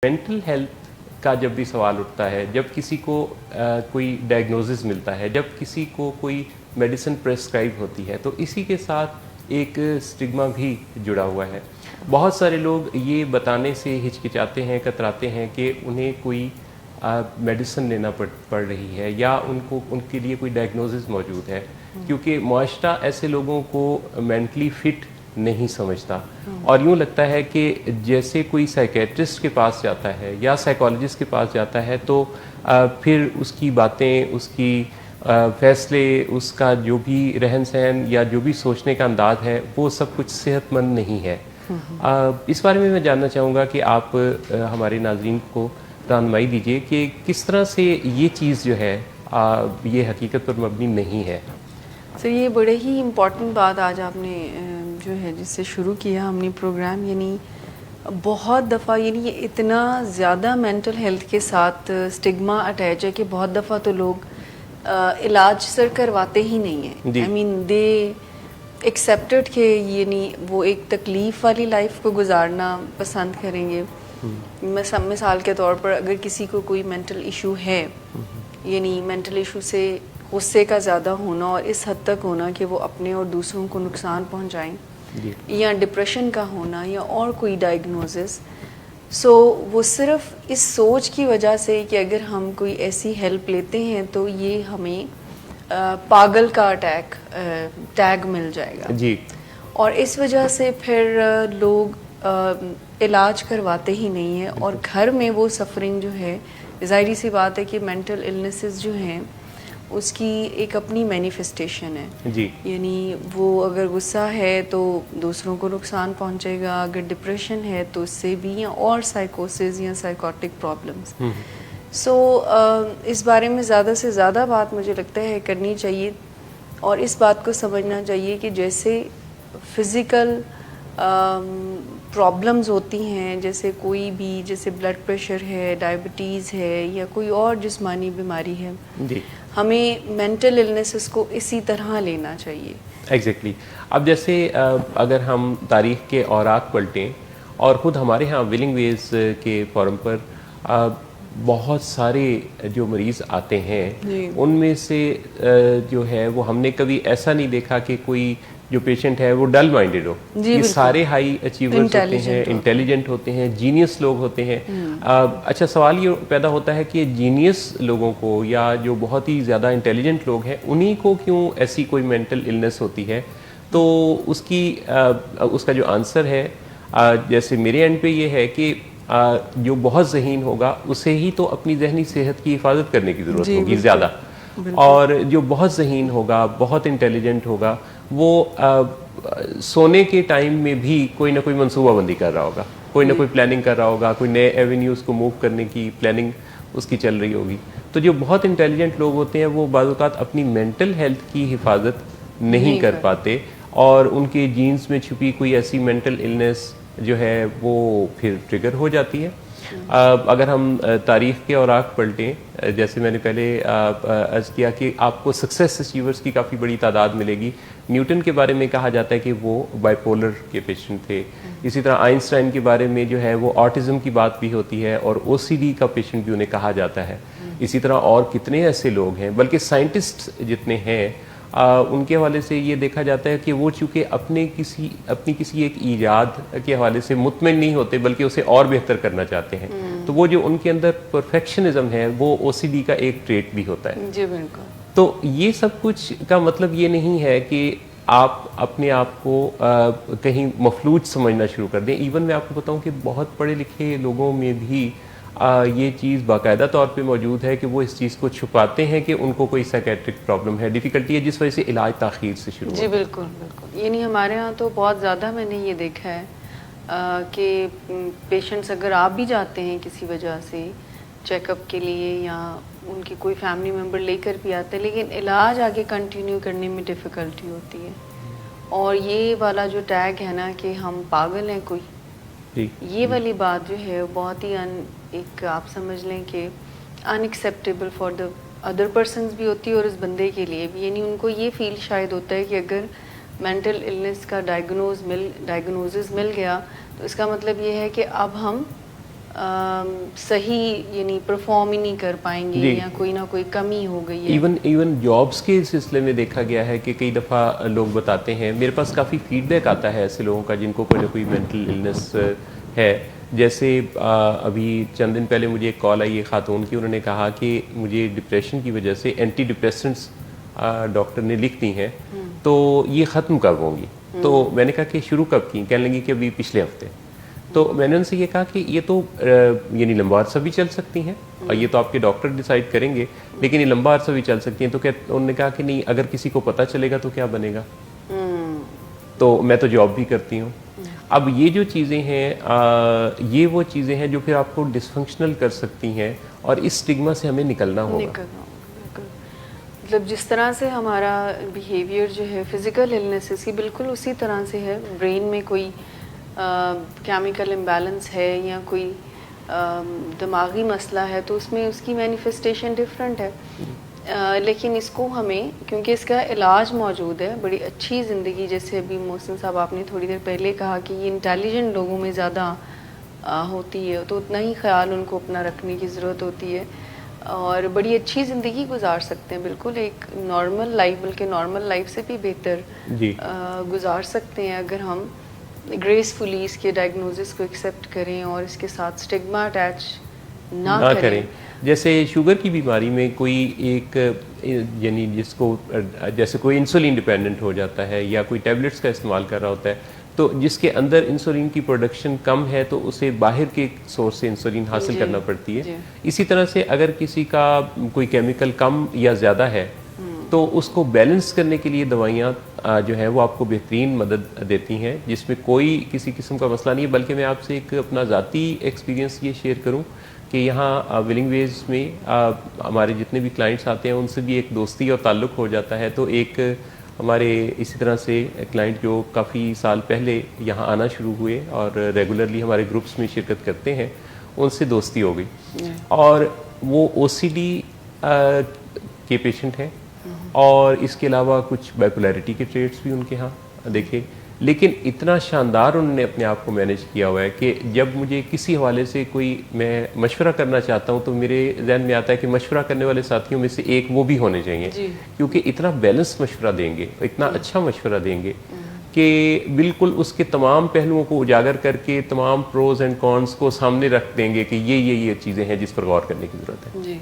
Mental health का जब भी सवाल उठता है, जब किसी को कोई डायग्नोसिस मिलता है, जब किसी को कोई मेडिसिन प्रेस्क्राइब होती है, तो इसी के साथ एक स्टिग्मा भी जुड़ा हुआ है। बहुत सारे लोग ये बताने से हिचकिचाते हैं, कतराते हैं कि उन्हें कोई मेडिसिन लेना पड़ रही है या उनके लिए कोई डायग्नोसिस मौजूद है, क्योंकि मुआशरा ऐसे लोगों को मेंटली फिट नहीं समझता। और यूँ लगता है कि जैसे कोई साइकेट्रिस्ट के पास जाता है या साइकोलॉजिस्ट के पास जाता है तो फिर उसकी बातें, उसकी फैसले, उसका जो भी रहन सहन या जो भी सोचने का अंदाज है वो सब कुछ सेहतमंद नहीं है। इस बारे में मैं जानना चाहूँगा कि आप हमारे नाज़रीन को रहनुमाई दीजिए कि किस तरह से ये चीज़ जो है ये हकीकत पर मबनी नहीं है। सर, ये बड़े ही इम्पॉर्टेंट बात आज आपने जो है जिससे शुरू किया हमने प्रोग्राम। यानी बहुत दफ़ा यानी ये इतना ज़्यादा मेंटल हेल्थ के साथ स्टिग्मा अटैच है कि बहुत दफ़ा तो लोग इलाज सर करवाते ही नहीं हैं। आई मीन दे एक्सेप्टेड कि यानी वो एक तकलीफ़ वाली लाइफ को गुजारना पसंद करेंगे। मिसाल के तौर पर अगर किसी को कोई मेंटल इशू है, यानी मेंटल इशू से गुस्से का ज़्यादा होना और इस हद तक होना कि वो अपने और दूसरों को नुकसान पहुंचाएं, या डिप्रेशन का होना या और कोई डायग्नोसिस, सो वो सिर्फ इस सोच की वजह से कि अगर हम कोई ऐसी हेल्प लेते हैं तो ये हमें पागल का टैग मिल जाएगा जी। और इस वजह से फिर लोग इलाज करवाते ही नहीं हैं और घर में वो सफरिंग जो है, ज़ाहिर सी बात है कि मेंटल इलनेसेस जो हैं उसकी एक अपनी मैनिफेस्टेशन है जी। यानी वो अगर गुस्सा है तो दूसरों को नुकसान पहुंचेगा, अगर डिप्रेशन है तो इससे भी, या और साइकोसिस या साइकोटिक प्रॉब्लम्स। सो इस बारे में ज़्यादा से ज़्यादा बात मुझे लगता है करनी चाहिए और इस बात को समझना चाहिए कि जैसे फिज़िकल प्रॉब्लम्स होती हैं, जैसे कोई भी, जैसे ब्लड प्रेशर है, डायबिटीज़ है या कोई और जिस्मानी बीमारी है जी, हमें मेंटल इलनेसेस को इसी तरह लेना चाहिए। एग्जैक्टली अब जैसे अगर हम तारीख़ के औराक पलटें और ख़ुद हमारे यहाँ विलिंग वेज के फोरम पर बहुत सारे जो मरीज़ आते हैं उनमें से जो है वो हमने कभी ऐसा नहीं देखा कि कोई जो पेशेंट है वो डल माइंडेड हो। ये सारे हाई अचीवर्स होते हैं, इंटेलिजेंट होते हैं, जीनियस लोग होते हैं। अच्छा, सवाल ये पैदा होता है कि जीनियस लोगों को या जो बहुत ही ज़्यादा इंटेलिजेंट लोग हैं उन्हीं को क्यों ऐसी कोई मेंटल इलनेस होती है? तो उसका जो आंसर है जैसे मेरे एंड पे ये है कि जो बहुत ज़हीन होगा उसे ही तो अपनी जहनी सेहत की हिफाजत करने की ज़रूरत होगी ज़्यादा, और जो बहुत ज़हीन होगा, बहुत इंटेलिजेंट होगा, वो सोने के टाइम में भी कोई ना कोई मंसूबाबंदी कर रहा होगा, कोई ना कोई प्लानिंग कर रहा होगा, कोई नए एवेन्यूज़ को मूव करने की प्लानिंग उसकी चल रही होगी। तो जो बहुत इंटेलिजेंट लोग होते हैं वो बाज़ औक़ात अपनी मेंटल हेल्थ की हिफाजत नहीं कर पाते और उनके जीन्स में छुपी कोई ऐसी मेंटल इलनेस जो है वो फिर ट्रिगर हो जाती है। अगर हम तारीख़ के औराक पलटें, जैसे मैंने पहले अर्ज़ किया कि आपको सक्सेस अचीवर्स की काफ़ी बड़ी तादाद मिलेगी। न्यूटन के बारे में कहा जाता है कि वो बाइपोलर के पेशेंट थे। इसी तरह आइंस्टाइन के बारे में जो है वो ऑटिज़म की बात भी होती है और OCD का पेशेंट भी उन्हें कहा जाता है। इसी तरह और कितने ऐसे लोग हैं, बल्कि साइंटिस्ट जितने हैं उनके हवाले से ये देखा जाता है कि वो चूँकि अपनी किसी एक ईजाद के हवाले से मुतमिन नहीं होते बल्कि उसे और बेहतर करना चाहते हैं। तो वो जो उनके अंदर परफेक्शनिज्म है वो OCD का एक ट्रेट भी होता है जी। बिल्कुल। तो ये सब कुछ का मतलब ये नहीं है कि आप अपने आप को कहीं मफलूज समझना शुरू कर दें। इवन मैं आपको बताऊं कि बहुत पढ़े लिखे लोगों में भी ये चीज़ बाकायदा तौर पे मौजूद है कि वो इस चीज़ को छुपाते हैं कि उनको कोई साइकेट्रिक प्रॉब्लम है, डिफ़िकल्टी है, जिस वजह से इलाज ताख़ीर से शुरू जी। बिल्कुल बिल्कुल। यानी हमारे यहाँ तो बहुत ज़्यादा मैंने ये देखा है कि पेशेंट्स अगर आप भी जाते हैं किसी वजह से चेकअप के लिए या उनकी कोई फैमिली मेम्बर लेकर भी आते हैं, लेकिन इलाज आगे कंटिन्यू करने में डिफ़िकल्टी होती है। और ये वाला जो टैग है ना कि हम पागल हैं कोई, ये वाली बात जो है बहुत ही एक आप समझ लें कि unacceptable for the other persons भी होती है और उस बंदे के लिए भी। यानी उनको ये फील शायद होता है कि अगर मेंटल इलनेस का डायग्नोसिस मिल गया तो इसका मतलब ये है कि अब हम सही यानी परफॉर्म ही नहीं कर पाएंगे जी। या कोई ना कोई कमी हो गई है। इवन जॉब्स के सिलसिले में देखा गया है कि कई दफ़ा लोग बताते हैं, मेरे पास काफ़ी फीडबैक आता है ऐसे लोगों का जिनको कोई ना कोई मेंटल इलनेस है। जैसे अभी चंद दिन पहले मुझे एक कॉल आई है खातून की, उन्होंने कहा कि मुझे डिप्रेशन की वजह से एंटी डिप्रेसेंट्स डॉक्टर ने लिख दी हैं, तो ये ख़त्म कब होंगी? तो मैंने कहा कि शुरू कब की? कहने लगी कि अभी पिछले हफ्ते। तो मैंने उनसे ये कहा कि ये तो यानी लंबा अरसा भी चल सकती हैं और ये तो आपके डॉक्टर डिसाइड करेंगे, लेकिन ये लंबा अरसा भी चल सकती हैं। तो क्या उन्होंने कहा कि नहीं, अगर किसी को पता चलेगा तो क्या बनेगा? तो मैं तो जॉब भी करती हूँ। अब ये जो चीज़ें हैं, ये वो चीज़ें हैं जो फिर आपको डिसफंक्शनल कर सकती हैं और इस स्टिग्मा से हमें निकलना होगा। मतलब जिस तरह से हमारा बिहेवियर जो है फिज़िकल इलनेसेस की, बिल्कुल उसी तरह से है। ब्रेन में कोई केमिकल इम्बैलेंस है या कोई दिमागी मसला है तो उसमें उसकी मैनिफेस्टेशन डिफरेंट है। लेकिन इसको हमें, क्योंकि इसका इलाज मौजूद है, बड़ी अच्छी ज़िंदगी, जैसे अभी मोहसिन साहब आपने थोड़ी देर पहले कहा कि ये इंटेलिजेंट लोगों में ज़्यादा होती है, तो उतना ही ख्याल उनको अपना रखने की ज़रूरत होती है और बड़ी अच्छी ज़िंदगी गुजार सकते हैं। बिल्कुल एक नॉर्मल लाइफ, बल्कि नॉर्मल लाइफ से भी बेहतर गुजार सकते हैं अगर हम ग्रेसफुली इसके डायग्नोसिस को एक्सेप्ट करें और इसके साथ स्टिग्मा अटैच ना करें। जैसे शुगर की बीमारी में कोई एक यानी जिसको जैसे कोई इंसुलिन डिपेंडेंट हो जाता है या कोई टैबलेट्स का इस्तेमाल कर रहा होता है, तो जिसके अंदर इंसुलिन की प्रोडक्शन कम है तो उसे बाहर के सोर्स से इंसुलिन हासिल करना पड़ती है। इसी तरह से अगर किसी का कोई केमिकल कम या ज़्यादा है तो उसको बैलेंस करने के लिए दवाइयाँ जो है वो आपको बेहतरीन मदद देती हैं, जिसमें कोई किसी किस्म का मसला नहीं है। बल्कि मैं आपसे एक अपना ज़ाती एक्सपीरियंस ये शेयर करूं कि यहाँ विलिंग वेज में हमारे जितने भी क्लाइंट्स आते हैं उनसे भी एक दोस्ती और ताल्लुक़ हो जाता है। तो एक हमारे इसी तरह से क्लाइंट जो काफ़ी साल पहले यहाँ आना शुरू हुए और रेगुलरली हमारे ग्रुप्स में शिरकत करते हैं, उनसे दोस्ती हो गई और वो OCD के पेशेंट हैं और इसके अलावा कुछ बाइपोलैरिटी के ट्रेट्स भी उनके यहाँ देखे। लेकिन इतना शानदार उन्होंने अपने आप को मैनेज किया हुआ है कि जब मुझे किसी हवाले से कोई मैं मशवरा करना चाहता हूँ तो मेरे जहन में आता है कि मशवरा करने वाले साथियों में से एक वो भी होने चाहिए, क्योंकि इतना बैलेंस मशवरा देंगे, इतना अच्छा मशवरा देंगे कि बिल्कुल उसके तमाम पहलुओं को उजागर करके तमाम प्रोज एंड कॉन्स को सामने रख देंगे कि ये चीज़ें हैं जिस पर गौर करने की ज़रूरत है।